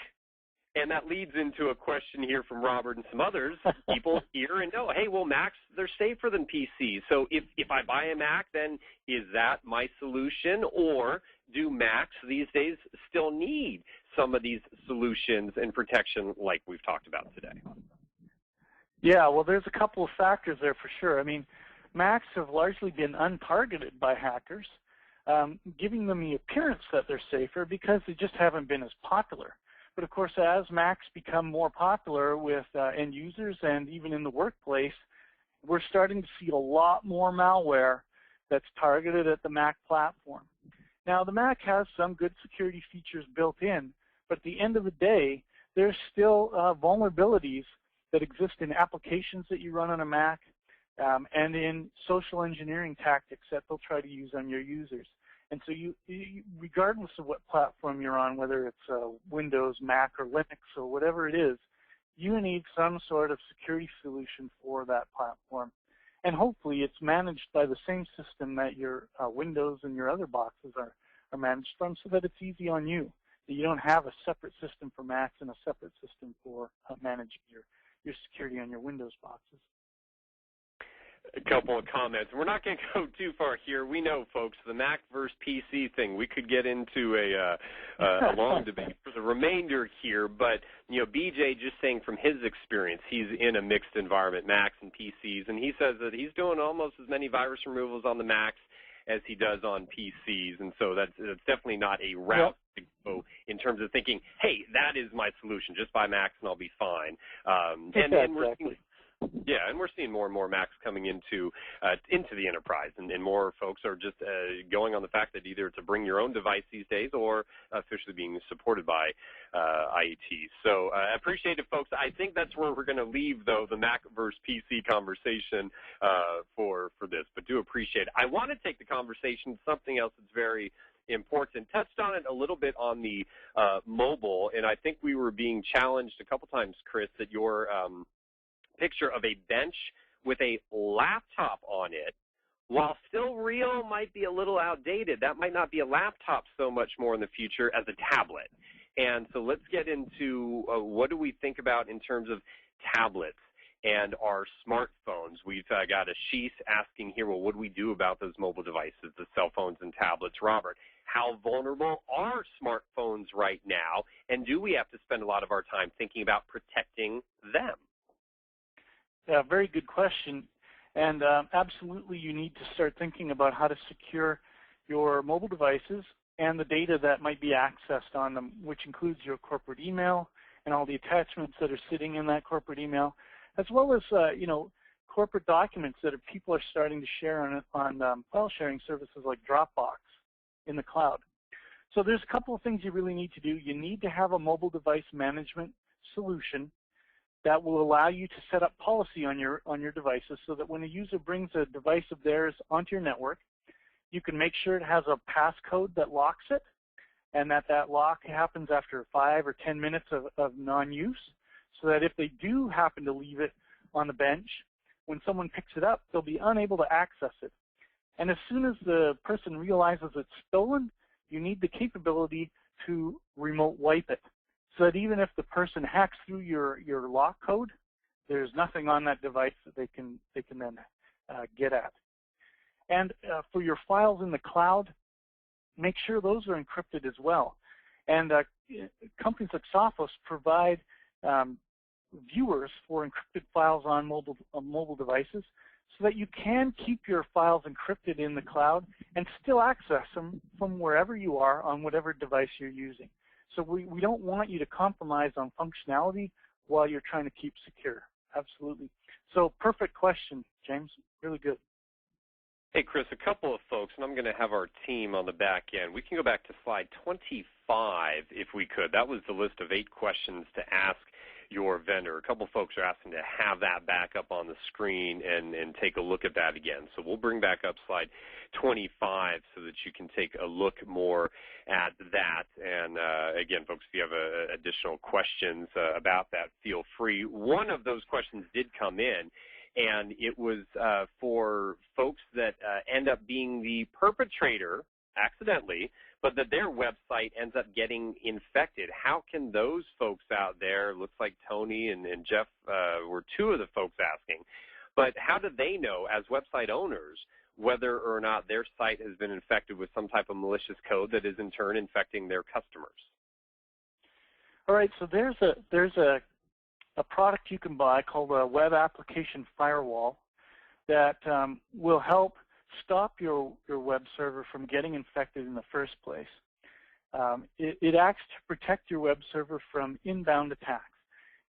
And that leads into a question here from Robert and some others. People hear and know, hey, well, Macs, they're safer than PCs. So if I buy a Mac, then is that my solution? Or do Macs these days still need some of these solutions and protection like we've talked about today? Yeah, well, there's a couple of factors there for sure. I mean, Macs have largely been untargeted by hackers, giving them the appearance that they're safer because they just haven't been as popular. But of course, as Macs become more popular with end users and even in the workplace, we're starting to see a lot more malware that's targeted at the Mac platform. Now, the Mac has some good security features built in, but at the end of the day, there's still vulnerabilities that exist in applications that you run on a Mac and in social engineering tactics that they'll try to use on your users. And so you, regardless of what platform you're on, whether it's Windows, Mac, or Linux, or whatever it is, you need some sort of security solution for that platform. And hopefully it's managed by the same system that your Windows and your other boxes are managed from, so that it's easy on you, that you don't have a separate system for Macs and a separate system for managing your security on your Windows boxes. A couple of comments. We're not going to go too far here. We know, folks, the Mac versus PC thing, we could get into a long debate for the remainder here, but, you know, BJ just saying from his experience, he's in a mixed environment, Macs and PCs, and he says that he's doing almost as many virus removals on the Macs as he does on PCs, and so that's definitely not a route to go in terms of thinking, hey, that is my solution, just buy Macs and I'll be fine. And we're seeing more and more Macs coming into the enterprise, and more folks are just going on the fact that either it's a bring your own device these days or officially being supported by IET. So I appreciate it, folks. I think that's where we're going to leave, though, the Mac versus PC conversation for this, but do appreciate it. I want to take the conversation to something else that's very important. Touched on it a little bit on the mobile, and I think we were being challenged a couple times, Chris, that your picture of a bench with a laptop on it, while still real, might be a little outdated. That might not be a laptop so much more in the future as a tablet. And so let's get into what do we think about in terms of tablets and our smartphones. We've got Ashish asking here, well, what do we do about those mobile devices, the cell phones and tablets? Robert, how vulnerable are smartphones right now, and do we have to spend a lot of our time thinking about protecting them? Yeah, very good question. And absolutely, you need to start thinking about how to secure your mobile devices and the data that might be accessed on them, which includes your corporate email and all the attachments that are sitting in that corporate email, as well as corporate documents that people are starting to share on file sharing services like Dropbox in the cloud. So there's a couple of things you really need to do. You need to have a mobile device management solution that will allow you to set up policy on your devices, so that when a user brings a device of theirs onto your network, you can make sure it has a passcode that locks it, and that lock happens after 5 or 10 minutes of non-use, so that if they do happen to leave it on the bench, when someone picks it up, they'll be unable to access it. And as soon as the person realizes it's stolen, you need the capability to remote wipe it, so that even if the person hacks through your lock code, there's nothing on that device that they can then get at. And for your files in the cloud, make sure those are encrypted as well. And companies like Sophos provide viewers for encrypted files on mobile devices so that you can keep your files encrypted in the cloud and still access them from wherever you are on whatever device you're using. So we don't want you to compromise on functionality while you're trying to keep secure. Absolutely. So perfect question, James. Really good. Hey, Chris, a couple of folks, and I'm going to have our team on the back end. We can go back to slide 25 if we could. That was the list of 8 questions to ask your vendor. A couple of folks are asking to have that back up on the screen and take a look at that again. So we'll bring back up slide 25 so that you can take a look more at that. And again, folks, if you have additional questions about that, feel free. One of those questions did come in, and it was for folks that end up being the perpetrator accidentally, but that their website ends up getting infected. How can those folks out there, looks like Tony and Jeff were 2 of the folks asking, but how do they know as website owners whether or not their site has been infected with some type of malicious code that is in turn infecting their customers? All right, so there's a product you can buy called a web application firewall that will help stop your web server from getting infected in the first place. It acts to protect your web server from inbound attacks.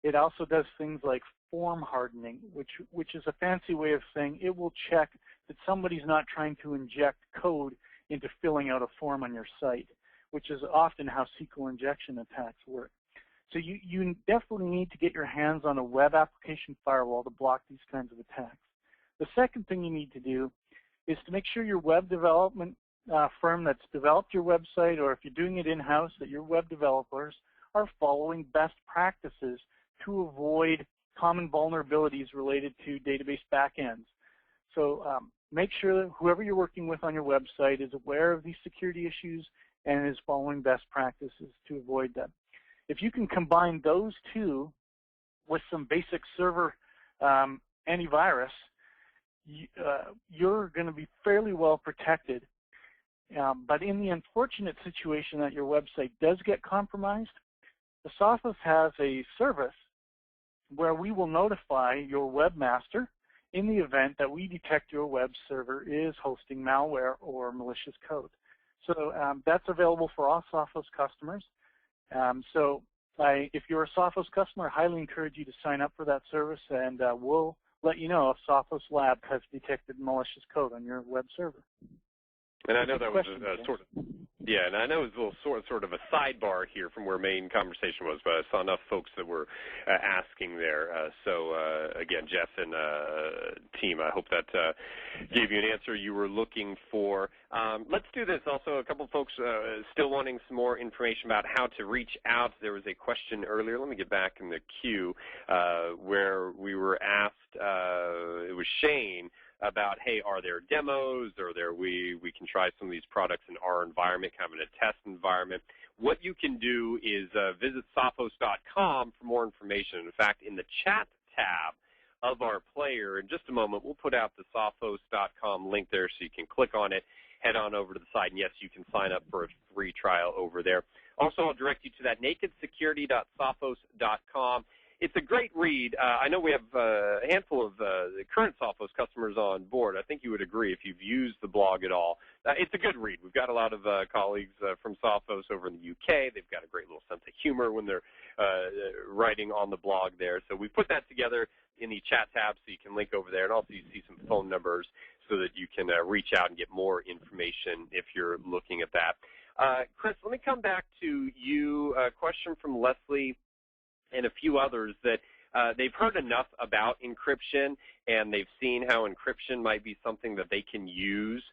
It also does things like form hardening, which is a fancy way of saying it will check that somebody's not trying to inject code into filling out a form on your site, which is often how SQL injection attacks work. So you definitely need to get your hands on a web application firewall to block these kinds of attacks. The second thing you need to do is to make sure your web development firm that's developed your website, or if you're doing it in-house, that your web developers are following best practices to avoid common vulnerabilities related to database backends. So make sure that whoever you're working with on your website is aware of these security issues and is following best practices to avoid them. If you can combine those 2 with some basic server antivirus, you're going to be fairly well protected. But in the unfortunate situation that your website does get compromised, the Sophos has a service where we will notify your webmaster in the event that we detect your web server is hosting malware or malicious code. So that's available for all Sophos customers. If you're a Sophos customer, I highly encourage you to sign up for that service, and we'll let you know if Sophos Lab has detected malicious code on your web server. And I know that was sort of, yeah, and I know it was a little sort of a sidebar here from where main conversation was, but I saw enough folks that were asking there. So again, Jeff and team, I hope that gave you an answer you were looking for. Let's do this. Also, a couple of folks still wanting some more information about how to reach out. There was a question earlier. Let me get back in the queue where we were asked. It was Shane about, hey, are there demos, or we can try some of these products in our environment, kind of in a test environment. What you can do is visit sophos.com for more information. In fact, in the chat tab of our player, in just a moment, we'll put out the sophos.com link there so you can click on it, head on over to the site, and yes, you can sign up for a free trial over there. Also, I'll direct you to that nakedsecurity.sophos.com. It's a great read. I know we have a handful of the current Sophos customers on board. I think you would agree if you've used the blog at all. It's a good read. We've got a lot of colleagues from Sophos over in the UK. They've got a great little sense of humor when they're writing on the blog there. So we put that together in the chat tab so you can link over there. And also you see some phone numbers so that you can reach out and get more information if you're looking at that. Chris, let me come back to you. A question from Leslie and a few others that they've heard enough about encryption, and they've seen how encryption might be something that they can use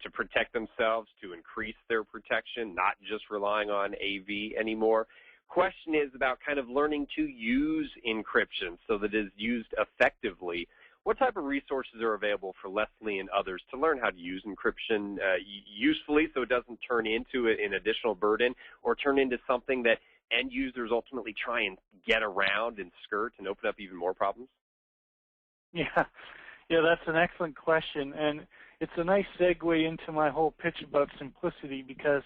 to protect themselves, to increase their protection, not just relying on AV anymore. Question is about kind of learning to use encryption so that it is used effectively. What type of resources are available for Leslie and others to learn how to use encryption usefully so it doesn't turn into an additional burden or turn into something that end users ultimately try and get around and skirt and open up even more problems? Yeah, that's an excellent question, and it's a nice segue into my whole pitch about simplicity, because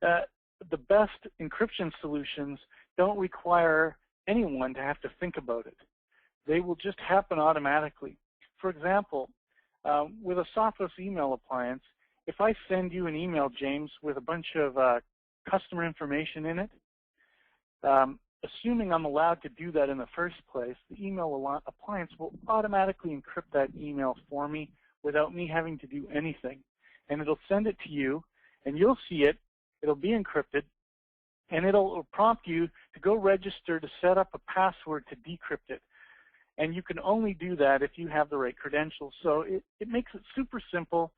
the best encryption solutions don't require anyone to have to think about it. They will just happen automatically. For example, with a Sophos email appliance, if I send you an email, James, with a bunch of customer information in it, assuming I'm allowed to do that in the first place, the email appliance will automatically encrypt that email for me without me having to do anything. And it'll send it to you, and you'll see it. It'll be encrypted, and it'll prompt you to go register to set up a password to decrypt it. And you can only do that if you have the right credentials. So it makes it super simple.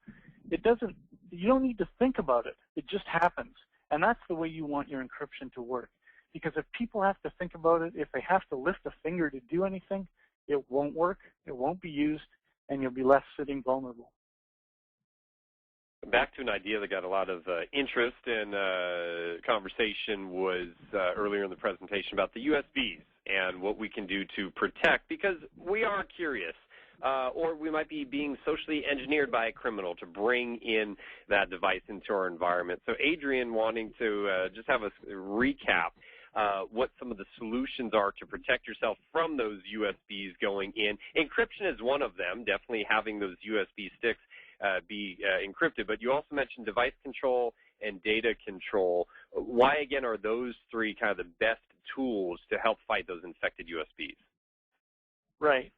You don't need to think about it. It just happens. And that's the way you want your encryption to work. Because if people have to think about it, if they have to lift a finger to do anything, it won't work, it won't be used, and you'll be left sitting vulnerable. Back to an idea that got a lot of interest and conversation was earlier in the presentation about the USBs and what we can do to protect, because we are curious, or we might be being socially engineered by a criminal to bring in that device into our environment. So Adrian, wanting to just have us recap what some of the solutions are to protect yourself from those USBs going in. Encryption is one of them, definitely having those USB sticks be encrypted, but you also mentioned device control and data control. Why, again, are those three kind of the best tools to help fight those infected USBs? Right.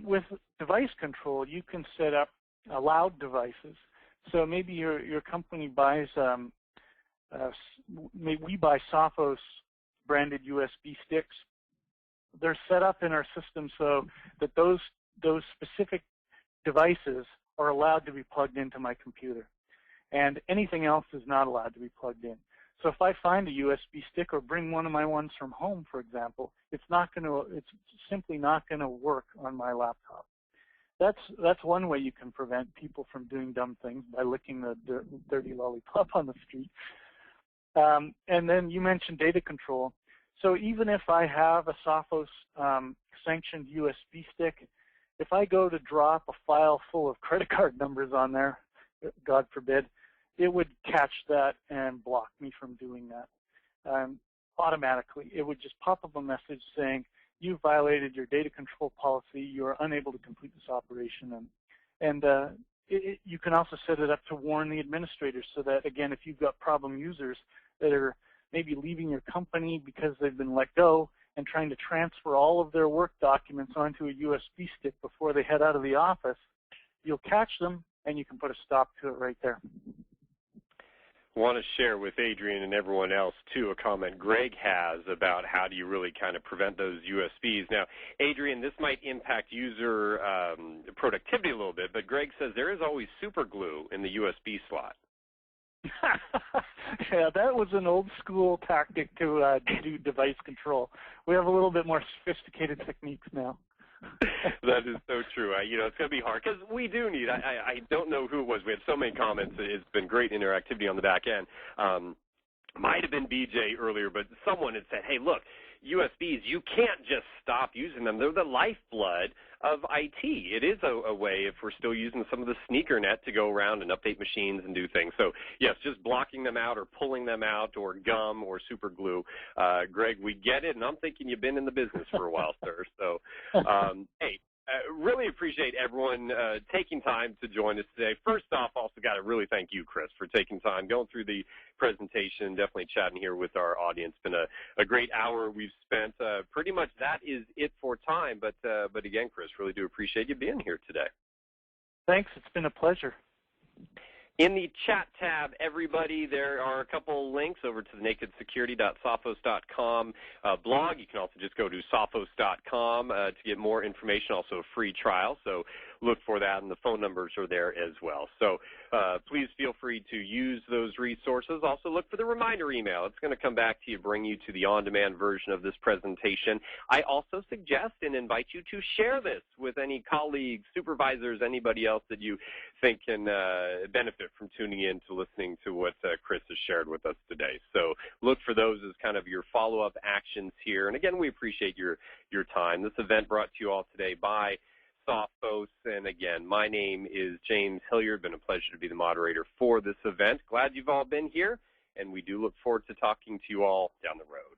With device control, you can set up allowed devices. So maybe your company buys, maybe we buy Sophos branded USB sticks. They're set up in our system so that those specific devices are allowed to be plugged into my computer, and anything else is not allowed to be plugged in. So if I find a USB stick or bring one of my ones from home, for example, it's simply not going to work on my laptop. That's one way you can prevent people from doing dumb things, by licking the dirty lollipop on the street. And then you mentioned data control. So even if I have a Sophos sanctioned USB stick, if I go to drop a file full of credit card numbers on there, God forbid, it would catch that and block me from doing that automatically. It would just pop up a message saying, you've violated your data control policy, you are unable to complete this operation. And you can also set it up to warn the administrators, so that, again, if you've got problem users that are maybe leaving your company because they've been let go and trying to transfer all of their work documents onto a USB stick before they head out of the office, you'll catch them and you can put a stop to it right there. I want to share with Adrian and everyone else, too, a comment Greg has about how do you really kind of prevent those USBs. Now, Adrian, this might impact user productivity a little bit, but Greg says there is always super glue in the USB slot. Yeah, that was an old school tactic to do device control. We have a little bit more sophisticated techniques now. That is so true. It's going to be hard because we do need, I don't know who it was. We had so many comments. It's been great interactivity on the back end. Might have been BJ earlier, but someone had said, hey, look, USBs, you can't just stop using them. They're the lifeblood of IT. It is a way, if we're still using some of the sneaker net to go around and update machines and do things. So, yes, just blocking them out or pulling them out or gum or super glue. Greg, we get it, and I'm thinking you've been in the business for a while, sir. So, hey, really appreciate everyone taking time to join us today. First off, also got to really thank you, Chris, for taking time, going through the presentation, definitely chatting here with our audience. Been a great hour we've spent. Pretty much that is it for time. But again, Chris, really do appreciate you being here today. Thanks. It's been a pleasure. In the chat tab, everybody, there are a couple links over to the nakedsecurity.sophos.com blog. You can also just go to sophos.com to get more information, also a free trial. So look for that, and the phone numbers are there as well. So please feel free to use those resources. Also look for the reminder email. It's going to come back to you, bring you to the on-demand version of this presentation. I also suggest and invite you to share this with any colleagues, supervisors, anybody else that you think can benefit from tuning in to listening to what Chris has shared with us today. So look for those as kind of your follow-up actions here. And again, we appreciate your time. This event brought to you all today by Sophos. And again, my name is James Hilliard. Been a pleasure to be the moderator for this event. Glad you've all been here, and we do look forward to talking to you all down the road.